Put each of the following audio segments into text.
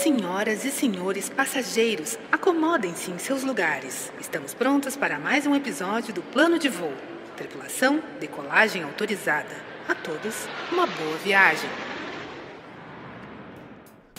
Senhoras e senhores passageiros, acomodem-se em seus lugares. Estamos prontos para mais um episódio do Plano de Voo. Tripulação, decolagem autorizada. A todos, uma boa viagem.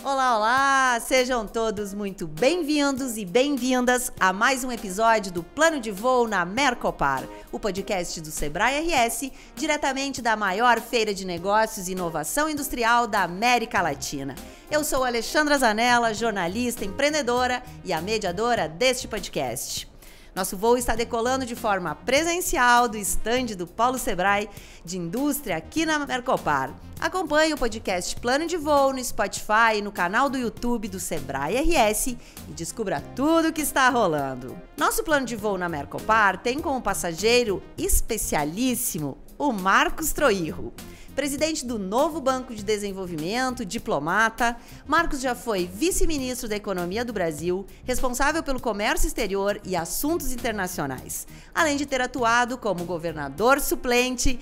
Olá, olá! Sejam todos muito bem-vindos e bem-vindas a mais um episódio do Plano de Voo na Mercopar, o podcast do Sebrae RS, diretamente da maior feira de negócios e inovação industrial da América Latina. Eu sou Alexandra Zanella, jornalista, empreendedora e a mediadora deste podcast. Nosso voo está decolando de forma presencial do estande do Polo Sebrae de Indústria aqui na Mercopar. Acompanhe o podcast Plano de Voo no Spotify e no canal do YouTube do Sebrae RS e descubra tudo o que está rolando. Nosso plano de voo na Mercopar tem como passageiro especialíssimo o Marcos Troirro. Presidente do Novo Banco de Desenvolvimento, diplomata, Marcos já foi vice-ministro da Economia do Brasil, responsável pelo comércio exterior e assuntos internacionais, além de ter atuado como governador suplente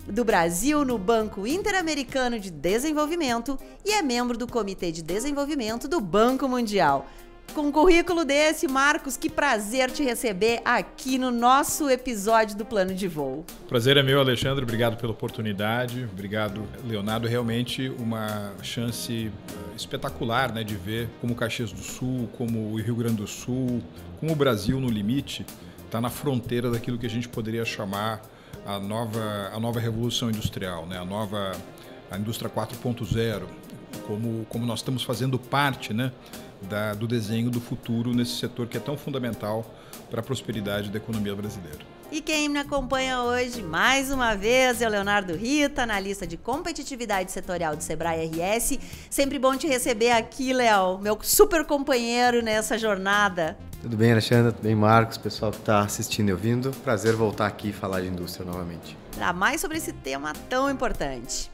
do Brasil no Banco Interamericano de Desenvolvimento e é membro do Comitê de Desenvolvimento do Banco Mundial. Com um currículo desse, Marcos, que prazer te receber aqui no nosso episódio do Plano de Voo. Prazer é meu, Alexandre. Obrigado pela oportunidade. Obrigado, Leonardo. Realmente uma chance espetacular, né, de ver como Caxias do Sul, como o Rio Grande do Sul, como o Brasil no limite está na fronteira daquilo que a gente poderia chamar a nova revolução industrial, né, a indústria 4.0, como nós estamos fazendo parte, né, do desenho do futuro nesse setor que é tão fundamental para a prosperidade da economia brasileira. E quem me acompanha hoje, mais uma vez, é o Leonardo Rita, analista de competitividade setorial do Sebrae RS. Sempre bom te receber aqui, Léo, meu super companheiro nessa jornada. Tudo bem, Alexandre? Tudo bem, Marcos? Pessoal que está assistindo e ouvindo. Prazer voltar aqui e falar de indústria novamente. Para mais sobre esse tema tão importante.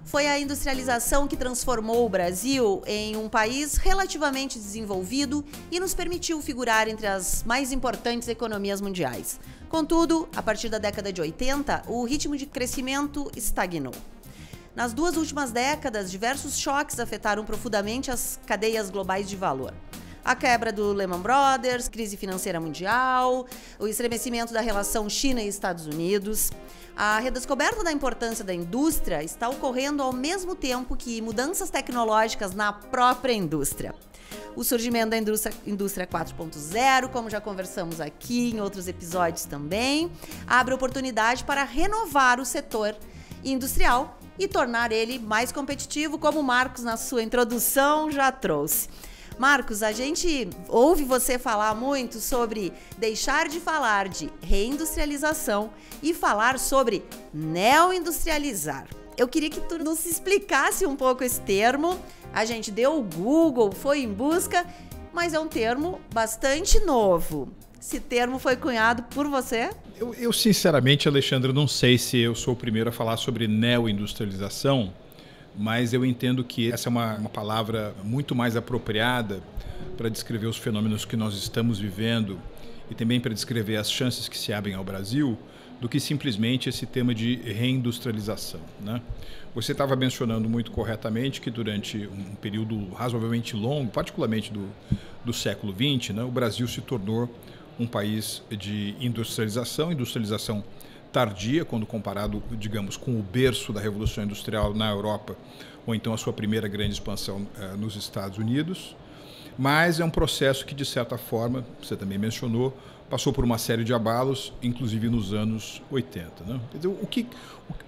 Foi a industrialização que transformou o Brasil em um país relativamente desenvolvido e nos permitiu figurar entre as mais importantes economias mundiais. Contudo, a partir da década de 80, o ritmo de crescimento estagnou. Nas duas últimas décadas, diversos choques afetaram profundamente as cadeias globais de valor. A quebra do Lehman Brothers, crise financeira mundial, o estremecimento da relação China e Estados Unidos. A redescoberta da importância da indústria está ocorrendo ao mesmo tempo que mudanças tecnológicas na própria indústria. O surgimento da indústria 4.0, como já conversamos aqui em outros episódios também, abre oportunidade para renovar o setor industrial e tornar ele mais competitivo, como o Marcos, na sua introdução, já trouxe. Marcos, a gente ouve você falar muito sobre deixar de falar de reindustrialização e falar sobre neoindustrializar. Eu queria que tu nos explicasse um pouco esse termo. A gente deu o Google, foi em busca, mas é um termo bastante novo. Esse termo foi cunhado por você? Eu sinceramente, Alexandre, não sei se eu sou o primeiro a falar sobre neoindustrialização, mas eu entendo que essa é uma palavra muito mais apropriada para descrever os fenômenos que nós estamos vivendo e também para descrever as chances que se abrem ao Brasil do que simplesmente esse tema de reindustrialização, né? Você estava mencionando muito corretamente que durante um período razoavelmente longo, particularmente do século XX, né, o Brasil se tornou um país de industrialização tardia, quando comparado, digamos, com o berço da Revolução Industrial na Europa, ou então a sua primeira grande expansão nos Estados Unidos. Mas é um processo que, de certa forma, você também mencionou, passou por uma série de abalos, inclusive nos anos 80. Né? Quer dizer,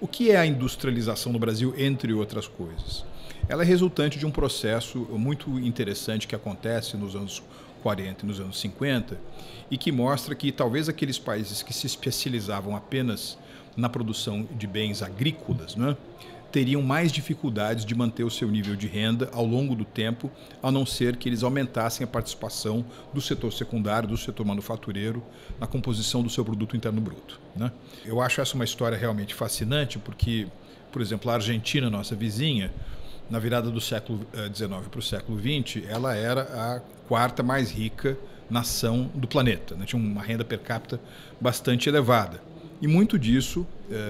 o que é a industrialização no Brasil, entre outras coisas? Ela é resultante de um processo muito interessante que acontece nos anos 40 e nos anos 50, e que mostra que talvez aqueles países que se especializavam apenas na produção de bens agrícolas, né, teriam mais dificuldades de manter o seu nível de renda ao longo do tempo, a não ser que eles aumentassem a participação do setor secundário, do setor manufatureiro, na composição do seu produto interno bruto, né? Eu acho essa uma história realmente fascinante, porque, por exemplo, a Argentina, nossa vizinha, na virada do século XIX para o século XX, ela era a quarta mais rica nação do planeta, né? Tinha uma renda per capita bastante elevada. E muito disso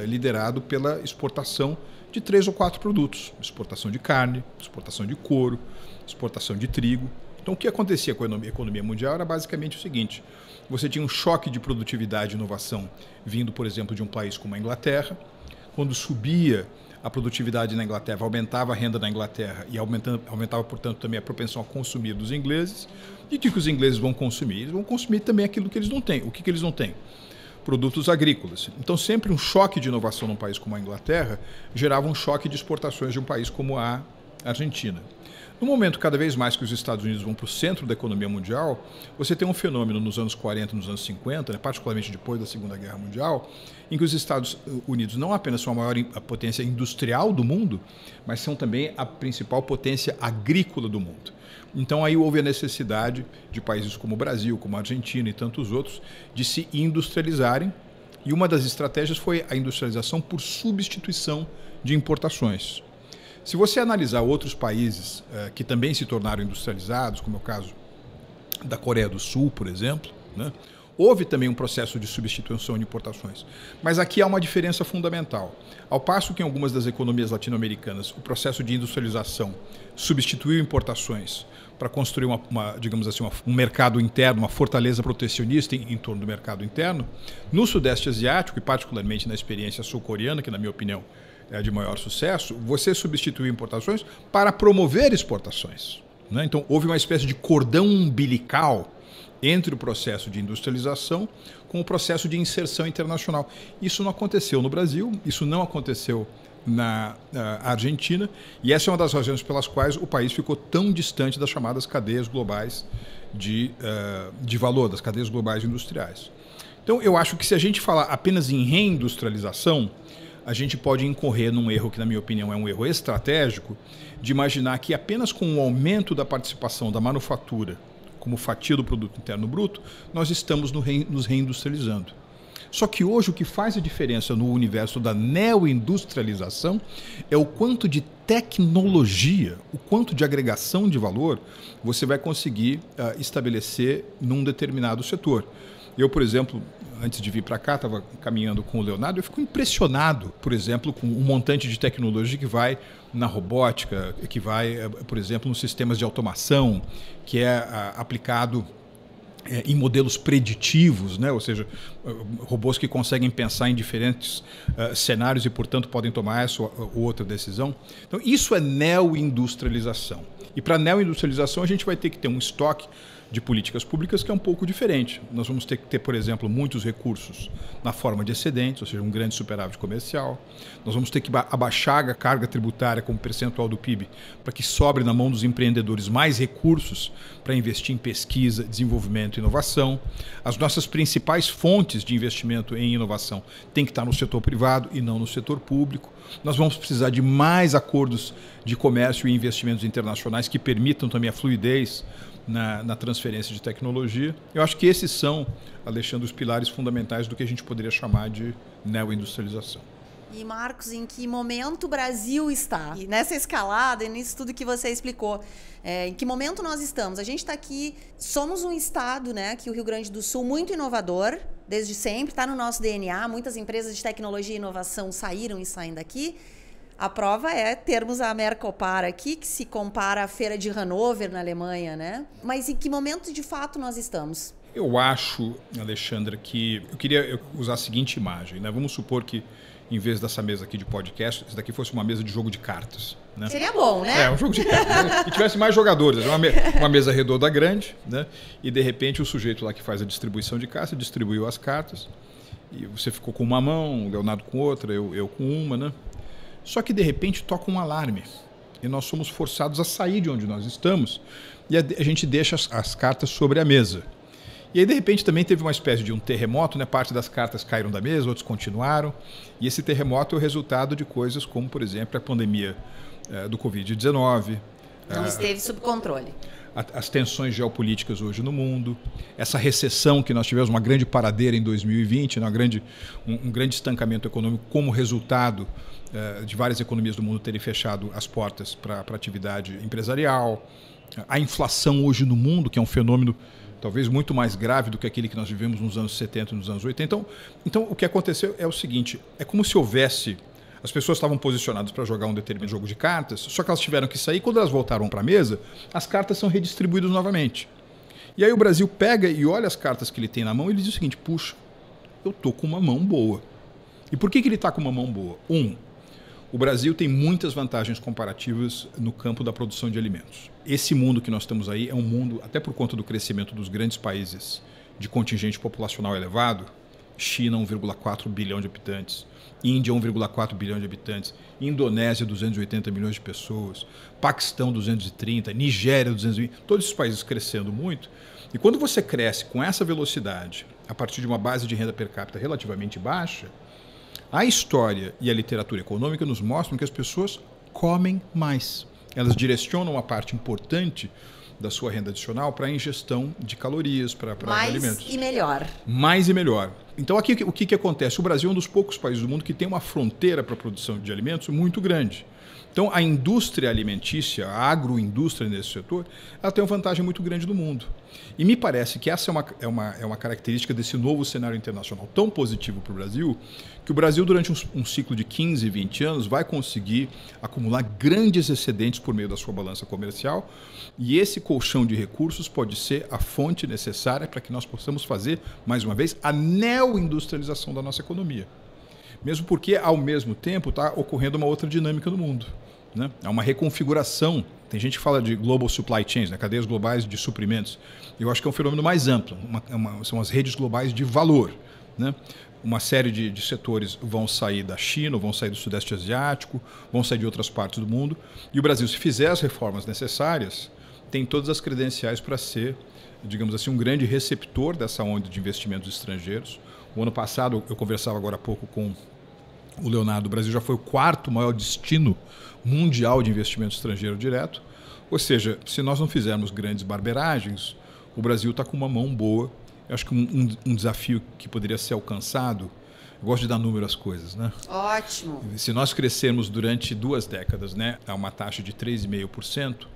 liderado pela exportação de 3 ou 4 produtos. Exportação de carne, exportação de couro, exportação de trigo. Então, o que acontecia com a economia mundial era basicamente o seguinte: você tinha um choque de produtividade e inovação vindo, por exemplo, de um país como a Inglaterra. Quando subia a produtividade na Inglaterra, aumentava a renda na Inglaterra e aumentava, portanto, também a propensão a consumir dos ingleses. E o que os ingleses vão consumir? Eles vão consumir também aquilo que eles não têm. O que eles não têm? Produtos agrícolas. Então, sempre um choque de inovação num país como a Inglaterra gerava um choque de exportações de um país como a Argentina. No momento, cada vez mais que os Estados Unidos vão para o centro da economia mundial, você tem um fenômeno nos anos 40, nos anos 50, particularmente depois da Segunda Guerra Mundial, em que os Estados Unidos não apenas são a maior potência industrial do mundo, mas são também a principal potência agrícola do mundo. Então aí houve a necessidade de países como o Brasil, como a Argentina e tantos outros, de se industrializarem, e uma das estratégias foi a industrialização por substituição de importações. Se você analisar outros países que também se tornaram industrializados, como é o caso da Coreia do Sul, por exemplo, né, houve também um processo de substituição de importações. Mas aqui há uma diferença fundamental. Ao passo que em algumas das economias latino-americanas o processo de industrialização substituiu importações para construir digamos assim, um mercado interno, uma fortaleza protecionista em torno do mercado interno, no Sudeste Asiático, e particularmente na experiência sul-coreana, que na minha opinião é de maior sucesso, você substituiu importações para promover exportações, né? Então, houve uma espécie de cordão umbilical entre o processo de industrialização com o processo de inserção internacional. Isso não aconteceu no Brasil, isso não aconteceu na Argentina, e essa é uma das razões pelas quais o país ficou tão distante das chamadas cadeias globais de valor, das cadeias globais industriais. Então, eu acho que se a gente falar apenas em reindustrialização, a gente pode incorrer num erro que, na minha opinião, é um erro estratégico, de imaginar que apenas com o aumento da participação da manufatura como fatia do produto interno bruto, nós estamos nos reindustrializando. Só que hoje o que faz a diferença no universo da neoindustrialização é o quanto de tecnologia, o quanto de agregação de valor você vai conseguir estabelecer num determinado setor. Eu, por exemplo, antes de vir para cá, estava caminhando com o Leonardo, eu fico impressionado, por exemplo, com o montante de tecnologia que vai na robótica, que vai, por exemplo, nos sistemas de automação, que é aplicado em modelos preditivos, né? Ou seja, robôs que conseguem pensar em diferentes cenários e, portanto, podem tomar essa ou outra decisão. Então, isso é neoindustrialização. E para a neoindustrialização, a gente vai ter que ter um estoque de políticas públicas que é um pouco diferente. Nós vamos ter que ter, por exemplo, muitos recursos na forma de excedentes, ou seja, um grande superávit comercial. Nós vamos ter que abaixar a carga tributária como percentual do PIB para que sobre na mão dos empreendedores mais recursos para investir em pesquisa, desenvolvimento e inovação. As nossas principais fontes de investimento em inovação têm que estar no setor privado e não no setor público. Nós vamos precisar de mais acordos de comércio e investimentos internacionais que permitam também a fluidez na transferência de tecnologia. Eu acho que esses são, Alexandre, os pilares fundamentais do que a gente poderia chamar de neoindustrialização. E, Marcos, em que momento o Brasil está? E nessa escalada e nisso tudo que você explicou, em que momento nós estamos? A gente está aqui, somos um estado, né, que o Rio Grande do Sul, muito inovador, desde sempre, está no nosso DNA, muitas empresas de tecnologia e inovação saíram e saem daqui. A prova é termos a Mercopar aqui, que se compara à Feira de Hannover, na Alemanha, né? Mas em que momento, de fato, nós estamos? Eu acho, Alexandra, que eu queria usar a seguinte imagem, né? Vamos supor que, em vez dessa mesa aqui de podcast, isso daqui fosse uma mesa de jogo de cartas, né? Seria bom, né? Um jogo de cartas, né? E tivesse mais jogadores, uma mesa redonda grande, né? E, de repente, o sujeito lá que faz a distribuição de cartas distribuiu as cartas, e você ficou com uma mão, o Leonardo com outra, eu com uma, né? Só que, de repente, toca um alarme e nós somos forçados a sair de onde nós estamos e a gente deixa as cartas sobre a mesa. E aí, de repente, também teve uma espécie de um terremoto, né? Parte das cartas caíram da mesa, outros continuaram. E esse terremoto é o resultado de coisas como, por exemplo, a pandemia do Covid-19. Não esteve sob controle. As tensões geopolíticas hoje no mundo, essa recessão que nós tivemos, uma grande paradeira em 2020, né? um grande estancamento econômico como resultado de várias economias do mundo terem fechado as portas para a atividade empresarial, a inflação hoje no mundo, que é um fenômeno talvez muito mais grave do que aquele que nós vivemos nos anos 70 e nos anos 80. Então, o que aconteceu é o seguinte, é como se houvesse As pessoas estavam posicionadas para jogar um determinado jogo de cartas, só que elas tiveram que sair. Quando elas voltaram para a mesa, as cartas são redistribuídas novamente. E aí o Brasil pega e olha as cartas que ele tem na mão e ele diz o seguinte: puxa, eu estou com uma mão boa. E por que ele está com uma mão boa? O Brasil tem muitas vantagens comparativas no campo da produção de alimentos. Esse mundo que nós temos aí é um mundo, até por conta do crescimento dos grandes países de contingente populacional elevado, China 1,4 bilhão de habitantes, Índia 1,4 bilhão de habitantes, Indonésia 280 milhões de pessoas, Paquistão 230, Nigéria 220, todos esses países crescendo muito. E quando você cresce com essa velocidade, a partir de uma base de renda per capita relativamente baixa, a história e a literatura econômica nos mostram que as pessoas comem mais. Elas direcionam uma parte importante da sua renda adicional para a ingestão de calorias, para alimentos. Mais e melhor. Mais e melhor. Então, aqui o que acontece? O Brasil é um dos poucos países do mundo que tem uma fronteira para a produção de alimentos muito grande. Então, a indústria alimentícia, a agroindústria nesse setor, ela tem uma vantagem muito grande no mundo. E me parece que essa é uma característica desse novo cenário internacional tão positivo para o Brasil, que o Brasil, durante um ciclo de 15, 20 anos, vai conseguir acumular grandes excedentes por meio da sua balança comercial, e esse colchão de recursos pode ser a fonte necessária para que nós possamos fazer, mais uma vez, a neoindustrialização da nossa economia. Mesmo porque, ao mesmo tempo, está ocorrendo uma outra dinâmica no mundo, né? Há uma reconfiguração. Tem gente que fala de global supply chains, né? Cadeias globais de suprimentos. Eu acho que é um fenômeno mais amplo. São as redes globais de valor, né? Uma série de setores vão sair da China, vão sair do Sudeste Asiático, vão sair de outras partes do mundo. E o Brasil, se fizer as reformas necessárias, tem todas as credenciais para ser, digamos assim, um grande receptor dessa onda de investimentos estrangeiros. O ano passado, eu conversava agora há pouco com o Leonardo, o Brasil já foi o 4º maior destino mundial de investimento estrangeiro direto. Ou seja, se nós não fizermos grandes barberagens, o Brasil está com uma mão boa. Eu acho que um desafio que poderia ser alcançado, eu gosto de dar número às coisas, né? Ótimo. Se nós crescermos durante 2 décadas, né, a uma taxa de 3,5%,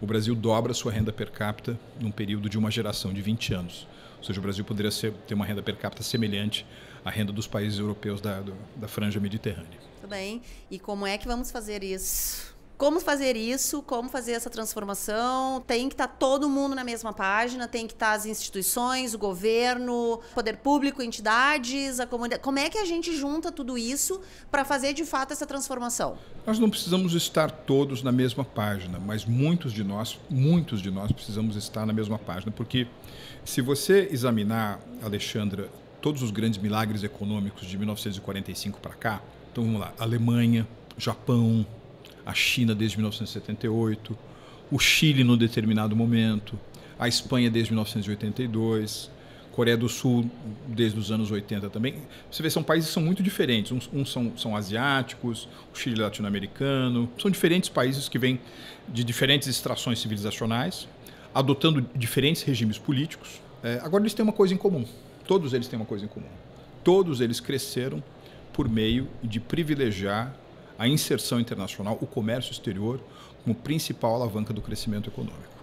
o Brasil dobra a sua renda per capita num período de uma geração de 20 anos. Ou seja, o Brasil poderia ter uma renda per capita semelhante à renda dos países europeus da franja mediterrânea. Tudo bem. E como é que vamos fazer isso? Como fazer isso? Como fazer essa transformação? Tem que estar todo mundo na mesma página, tem que estar as instituições, o governo, poder público, entidades, a comunidade. Como é que a gente junta tudo isso para fazer de fato essa transformação? Nós não precisamos estar todos na mesma página, mas muitos de nós precisamos estar na mesma página, porque se você examinar, Alexandra, todos os grandes milagres econômicos de 1945 para cá, então vamos lá, Alemanha, Japão, a China desde 1978, o Chile num determinado momento, a Espanha desde 1982, Coreia do Sul desde os anos 80 também. Você vê, são países que são muito diferentes. Uns são asiáticos, o Chile latino-americano. São diferentes países que vêm de diferentes extrações civilizacionais, adotando diferentes regimes políticos. Agora eles têm uma coisa em comum. Todos eles têm uma coisa em comum. Todos eles cresceram por meio de privilegiar a inserção internacional, o comércio exterior, como principal alavanca do crescimento econômico.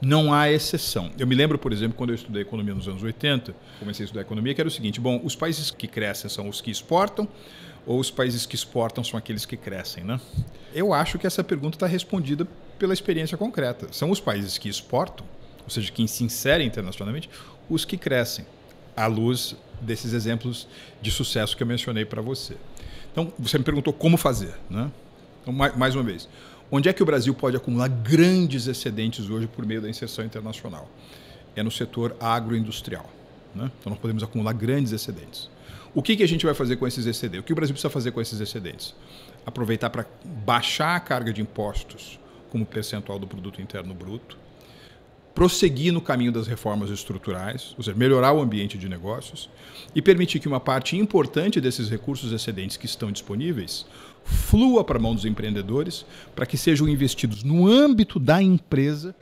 Não há exceção. Eu me lembro, por exemplo, quando eu estudei economia nos anos 80, comecei a estudar economia, que era o seguinte: bom, os países que crescem são os que exportam, ou os países que exportam são aqueles que crescem, né? Eu acho que essa pergunta está respondida pela experiência concreta. São os países que exportam, ou seja, que se inserem internacionalmente, os que crescem, à luz desses exemplos de sucesso que eu mencionei para você. Então, você me perguntou como fazer, né? Então, mais uma vez, onde é que o Brasil pode acumular grandes excedentes hoje por meio da inserção internacional? É no setor agroindustrial, né? Então, nós podemos acumular grandes excedentes. O que a gente vai fazer com esses excedentes? O que o Brasil precisa fazer com esses excedentes? Aproveitar para baixar a carga de impostos como percentual do produto interno bruto, prosseguir no caminho das reformas estruturais, ou seja, melhorar o ambiente de negócios e permitir que uma parte importante desses recursos excedentes que estão disponíveis flua para a mão dos empreendedores para que sejam investidos no âmbito da empresa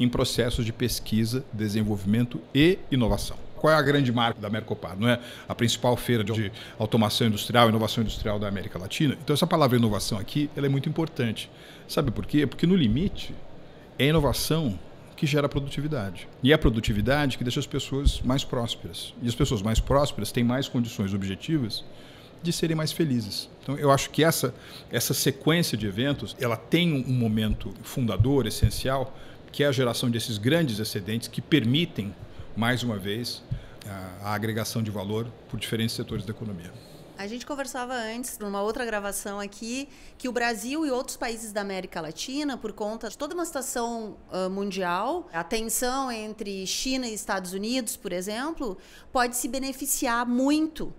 em processos de pesquisa, desenvolvimento e inovação. Qual é a grande marca da Mercopar? Não é a principal feira de automação industrial, inovação industrial da América Latina? Então, essa palavra inovação aqui ela é muito importante. Sabe por quê? Porque, no limite, é a inovação que gera produtividade. E é a produtividade que deixa as pessoas mais prósperas. E as pessoas mais prósperas têm mais condições objetivas de serem mais felizes. Então, eu acho que essa sequência de eventos, ela tem um momento fundador, essencial, que é a geração desses grandes excedentes que permitem, mais uma vez, a agregação de valor por diferentes setores da economia. A gente conversava antes, numa outra gravação aqui, que o Brasil e outros países da América Latina, por conta de toda uma situação mundial, a tensão entre China e Estados Unidos, por exemplo, pode se beneficiar muito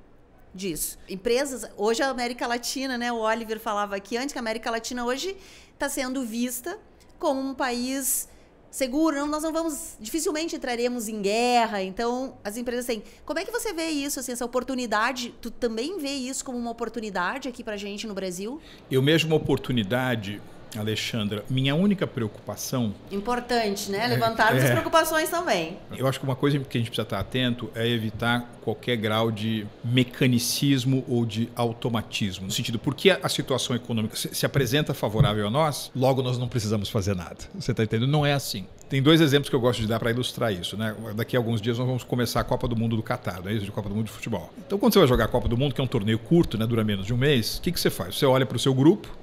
disso. Empresas, hoje a América Latina, né, o Oliver falava aqui antes, que a América Latina hoje está sendo vista como um país seguro, nós não vamos, dificilmente entraremos em guerra, então as empresas têm. Como é que você vê isso, assim, essa oportunidade? Tu também vê isso como uma oportunidade aqui pra gente no Brasil? Eu mesmo, uma oportunidade, Alexandra, minha única preocupação... Importante, né? Levantarmos as preocupações também. Eu acho que uma coisa que a gente precisa estar atento é evitar qualquer grau de mecanicismo ou de automatismo. No sentido, porque a situação econômica se apresenta favorável a nós, logo nós não precisamos fazer nada. Você está entendendo? Não é assim. Tem 2 exemplos que eu gosto de dar para ilustrar isso, né? Daqui a alguns dias nós vamos começar a Copa do Mundo do Catar, não é isso? De Copa do Mundo de futebol. Então, quando você vai jogar a Copa do Mundo, que é um torneio curto, né? Dura menos de um mês, o que você faz? Você olha para o seu grupo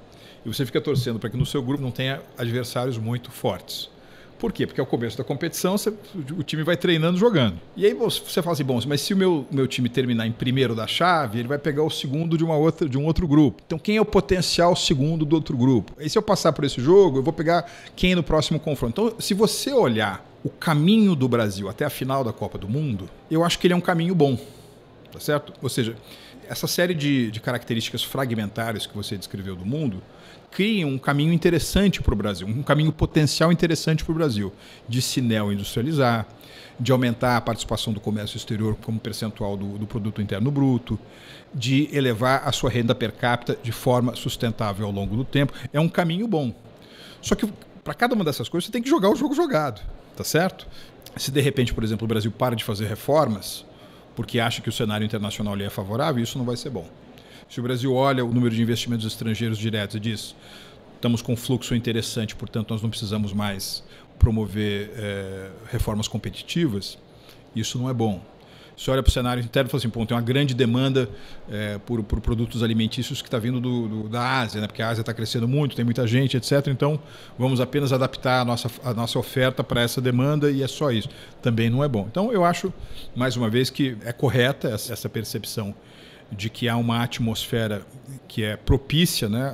e você fica torcendo para que no seu grupo não tenha adversários muito fortes. Por quê? Porque ao começo da competição o time vai treinando, jogando. E aí você fala assim, bom, mas se o meu time terminar em primeiro da chave, ele vai pegar o segundo de um outro grupo. Então quem é o potencial segundo do outro grupo? Aí se eu passar por esse jogo, eu vou pegar quem no próximo confronto. Então, se você olhar o caminho do Brasil até a final da Copa do Mundo, eu acho que ele é um caminho bom, tá certo? Ou seja, essa série de características fragmentárias que você descreveu do mundo cria um caminho interessante para o Brasil, um caminho potencial interessante para o Brasil, de se neo-industrializar, de aumentar a participação do comércio exterior como percentual do produto interno bruto, de elevar a sua renda per capita de forma sustentável ao longo do tempo. É um caminho bom. Só que para cada uma dessas coisas você tem que jogar o jogo jogado, tá certo? Se de repente, por exemplo, o Brasil para de fazer reformas porque acha que o cenário internacional lhe é favorável, isso não vai ser bom. Se o Brasil olha o número de investimentos estrangeiros diretos e diz estamos com um fluxo interessante, portanto nós não precisamos mais promover reformas competitivas, isso não é bom. Se olha para o cenário interno e fala assim, pô, tem uma grande demanda por produtos alimentícios que está vindo da Ásia, né? Porque a Ásia está crescendo muito, tem muita gente, etc. Então vamos apenas adaptar a nossa oferta para essa demanda e é só isso. Também não é bom. Então eu acho, mais uma vez, que é correta essa percepção de que há uma atmosfera que é propícia, né,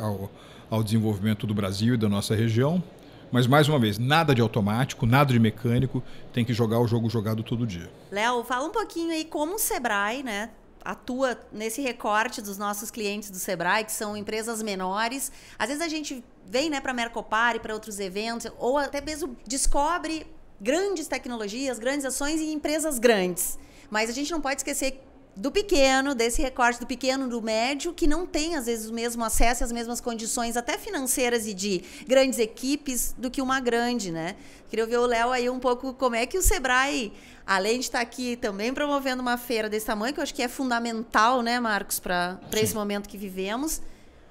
ao desenvolvimento do Brasil e da nossa região. Mas, mais uma vez, nada de automático, nada de mecânico, tem que jogar o jogo jogado todo dia. Léo, fala um pouquinho aí como o Sebrae, né, atua nesse recorte dos nossos clientes do Sebrae, que são empresas menores. Às vezes a gente vem, né, para a Mercopar e para outros eventos, ou até mesmo descobre grandes tecnologias, grandes ações em empresas grandes. Mas a gente não pode esquecer do pequeno, desse recorte do pequeno, do médio, que não tem, às vezes, o mesmo acesso, as mesmas condições, até financeiras e de grandes equipes, do que uma grande, né? Queria ouvir o Léo aí um pouco como é que o Sebrae, além de estar aqui também promovendo uma feira desse tamanho, que eu acho que é fundamental, né, Marcos, para esse momento que vivemos,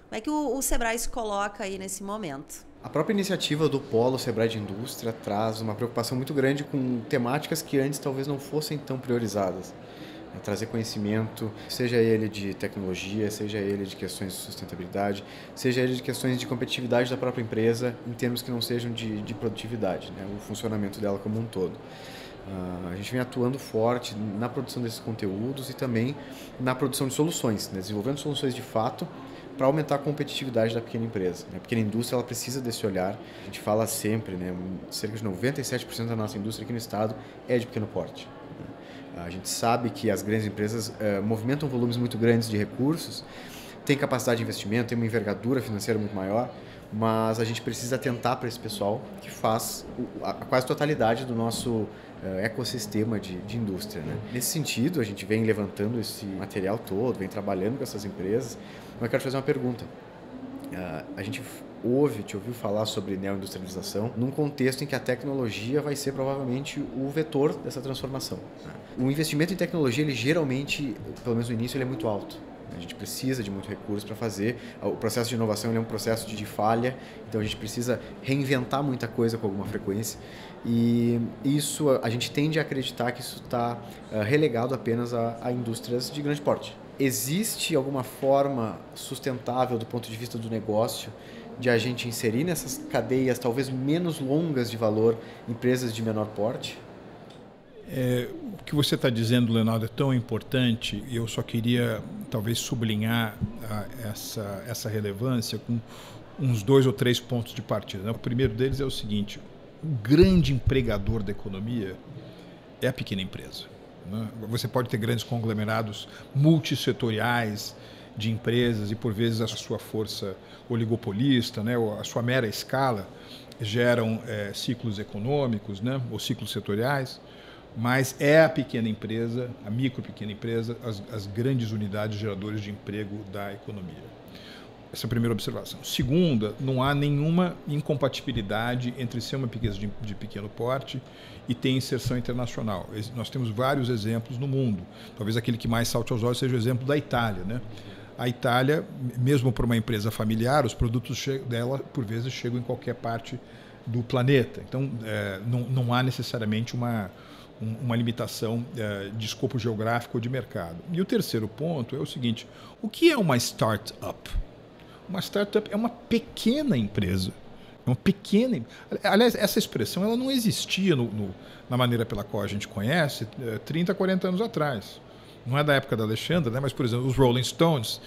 como é que o Sebrae se coloca aí nesse momento? A própria iniciativa do Polo Sebrae de Indústria traz uma preocupação muito grande com temáticas que antes talvez não fossem tão priorizadas. Trazer conhecimento, seja ele de tecnologia, seja ele de questões de sustentabilidade, seja ele de questões de competitividade da própria empresa, em termos que não sejam de produtividade, né? O funcionamento dela como um todo. A gente vem atuando forte na produção desses conteúdos e também na produção de soluções, né? Desenvolvendo soluções de fato para aumentar a competitividade da pequena empresa. A pequena indústria ela precisa desse olhar. A gente fala sempre, né? Cerca de 97% da nossa indústria aqui no estado é de pequeno porte. A gente sabe que as grandes empresas movimentam volumes muito grandes de recursos, têm capacidade de investimento, têm uma envergadura financeira muito maior, mas a gente precisa atentar para esse pessoal que faz a quase totalidade do nosso ecossistema de indústria, né? Nesse sentido, a gente vem levantando esse material todo, vem trabalhando com essas empresas, mas eu quero te fazer uma pergunta. A gente te ouviu falar sobre neoindustrialização num contexto em que a tecnologia vai ser provavelmente o vetor dessa transformação. O investimento em tecnologia, ele geralmente, pelo menos no início, ele é muito alto. A gente precisa de muito recurso para fazer. O processo de inovação ele é um processo de falha, então a gente precisa reinventar muita coisa com alguma frequência. E isso, a gente tende a acreditar que isso está relegado apenas a indústrias de grande porte. existe alguma forma sustentável do ponto de vista do negócio de a gente inserir nessas cadeias talvez menos longas de valor empresas de menor porte? O que você está dizendo, Leonardo, é tão importante, e eu só queria talvez sublinhar essa relevância com uns 2 ou 3 pontos de partida. O primeiro deles é o seguinte: o grande empregador da economia é a pequena empresa. Você pode ter grandes conglomerados multissetoriais de empresas e, por vezes, a sua força oligopolista, ou a sua mera escala geram ciclos econômicos, ou ciclos setoriais, mas é a pequena empresa, a micro pequena empresa, as grandes unidades geradoras de emprego da economia. Essa é a primeira observação. Segunda, não há nenhuma incompatibilidade entre ser uma empresa de pequeno porte e ter inserção internacional. Nós temos vários exemplos no mundo. Talvez aquele que mais salte aos olhos seja o exemplo da Itália, A Itália, mesmo para uma empresa familiar, os produtos dela, por vezes, chegam em qualquer parte do planeta. Então, não há necessariamente uma limitação de escopo geográfico ou de mercado. E o terceiro ponto é o seguinte: o que é uma startup? Uma startup é uma pequena empresa. Aliás, essa expressão ela não existia na maneira pela qual a gente conhece 30, 40 anos atrás. Não é da época da Alexandra, mas, por exemplo, os Rolling Stones.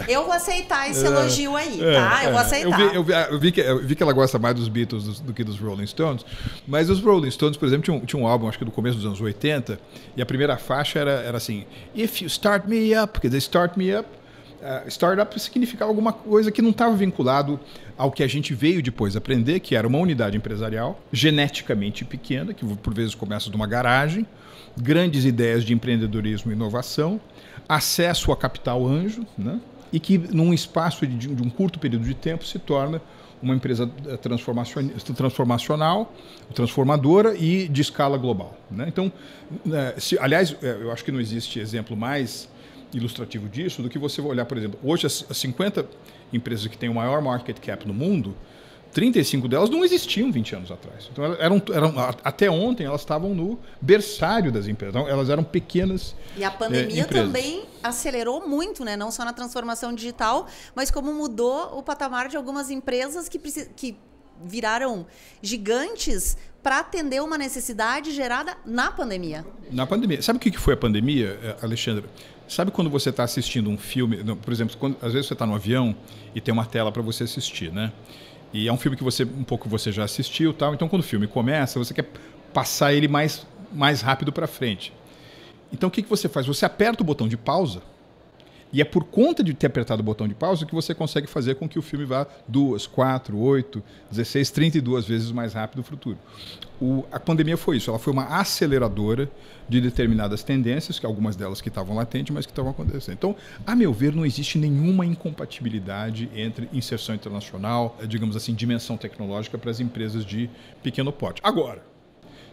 Eu vou aceitar esse elogio aí, tá? Eu vou aceitar. Eu vi que ela gosta mais dos Beatles do que dos Rolling Stones, mas os Rolling Stones, por exemplo, tinha um álbum, acho que do começo dos anos 80, e a primeira faixa era assim: If you start me up, quer dizer, start me up. Startup significava alguma coisa que não estava vinculado ao que a gente veio depois aprender, que era uma unidade empresarial geneticamente pequena, que por vezes começa de uma garagem, grandes ideias de empreendedorismo e inovação, acesso a capital anjo, e que num espaço de um curto período de tempo se torna uma empresa transformacional, transformadora e de escala global. Então, aliás, eu acho que não existe exemplo mais ilustrativo disso do que você olhar, por exemplo, hoje as 50 empresas que têm o maior market cap no mundo, 35 delas não existiam 20 anos atrás. Então, até ontem elas estavam no berçário das empresas. Então, elas eram pequenas empresas. E a pandemia também acelerou muito, não só na transformação digital, mas como mudou o patamar de algumas empresas que viraram gigantes para atender uma necessidade gerada na pandemia. Na pandemia. Sabe o que foi a pandemia, Alexandra? Sabe quando você está assistindo um filme, por exemplo, às vezes você está no avião e tem uma tela para você assistir, E é um filme que você já assistiu, tal. Então, quando o filme começa, você quer passar ele mais rápido para frente. Então, o que você faz? Você aperta o botão de pausa, e é por conta de ter apertado o botão de pausa que você consegue fazer com que o filme vá 2, 4, 8, 16, 32 vezes mais rápido no futuro. A pandemia foi isso, ela foi uma aceleradora de determinadas tendências, que algumas delas que estavam latentes, mas que estavam acontecendo. Então, a meu ver, não existe nenhuma incompatibilidade entre inserção internacional, digamos assim, dimensão tecnológica para as empresas de pequeno porte. Agora,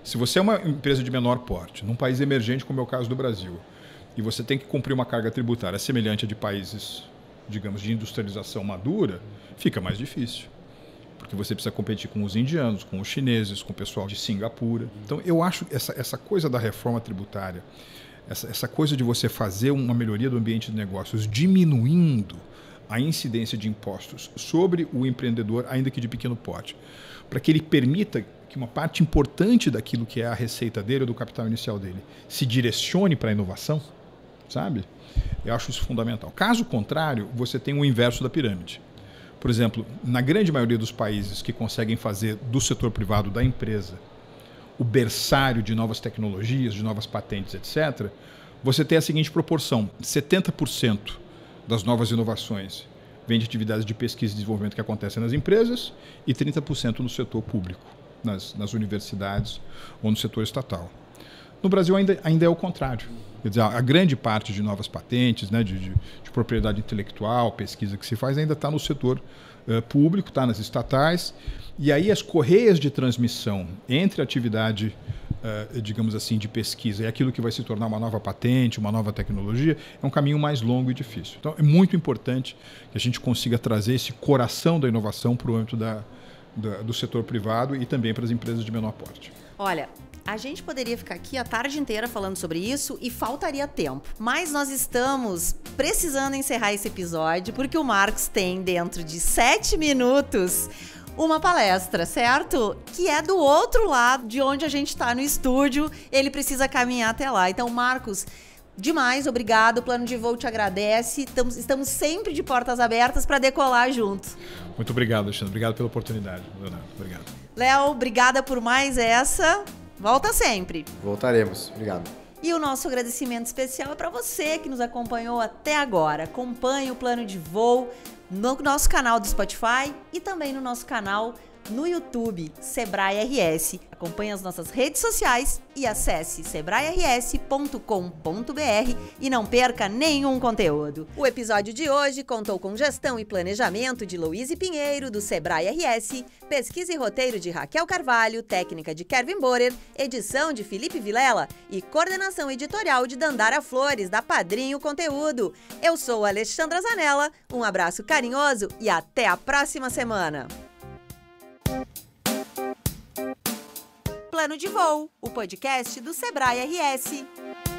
se você é uma empresa de menor porte, num país emergente como é o caso do Brasil, e você tem que cumprir uma carga tributária semelhante a de países, digamos, de industrialização madura, fica mais difícil. Porque você precisa competir com os indianos, com os chineses, com o pessoal de Singapura. Então, eu acho essa coisa da reforma tributária, essa coisa de você fazer uma melhoria do ambiente de negócios, diminuindo a incidência de impostos sobre o empreendedor, ainda que de pequeno porte, para que ele permita que uma parte importante daquilo que é a receita dele, ou do capital inicial dele, se direcione para a inovação, sabe? Eu acho isso fundamental. Caso contrário, você tem o inverso da pirâmide. Por exemplo, na grande maioria dos países que conseguem fazer do setor privado, da empresa, o berçário de novas tecnologias, de novas patentes, etc., você tem a seguinte proporção: 70% das novas inovações vem de atividades de pesquisa e desenvolvimento que acontecem nas empresas e 30% no setor público, nas universidades ou no setor estatal. No Brasil ainda é o contrário. Quer dizer, a grande parte de novas patentes, de propriedade intelectual, pesquisa que se faz, ainda está no setor público, está nas estatais. E aí as correias de transmissão entre a atividade, digamos assim, de pesquisa e aquilo que vai se tornar uma nova patente, uma nova tecnologia, é um caminho mais longo e difícil. Então, é muito importante que a gente consiga trazer esse coração da inovação para o âmbito do setor privado e também para as empresas de menor porte. Olha, a gente poderia ficar aqui a tarde inteira falando sobre isso e faltaria tempo. Mas nós estamos precisando encerrar esse episódio porque o Marcos tem, dentro de 7 minutos, uma palestra, certo? Que é do outro lado de onde a gente está no estúdio. Ele precisa caminhar até lá. Então, Marcos, demais, obrigado. O Plano de Voo te agradece. Estamos sempre de portas abertas para decolar junto. Muito obrigado, Alexandre. Obrigado pela oportunidade, Leonardo. Obrigado. Léo, obrigada por mais essa. Volta sempre. Voltaremos. Obrigado. E o nosso agradecimento especial é para você que nos acompanhou até agora. Acompanhe o Plano de Voo no nosso canal do Spotify e também no nosso canal no YouTube, Sebrae RS. Acompanhe as nossas redes sociais e acesse sebrae-rs.com.br e não perca nenhum conteúdo. O episódio de hoje contou com gestão e planejamento de Luíse Pinheiro, do Sebrae RS, pesquisa e roteiro de Raquel Carvalho, técnica de Kevin Borer, edição de Felipe Vilela e coordenação editorial de Dandara Flores, da Padrinho Conteúdo. Eu sou Alexandra Zanella, um abraço carinhoso e até a próxima semana. Plano de Voo, o podcast do Sebrae RS.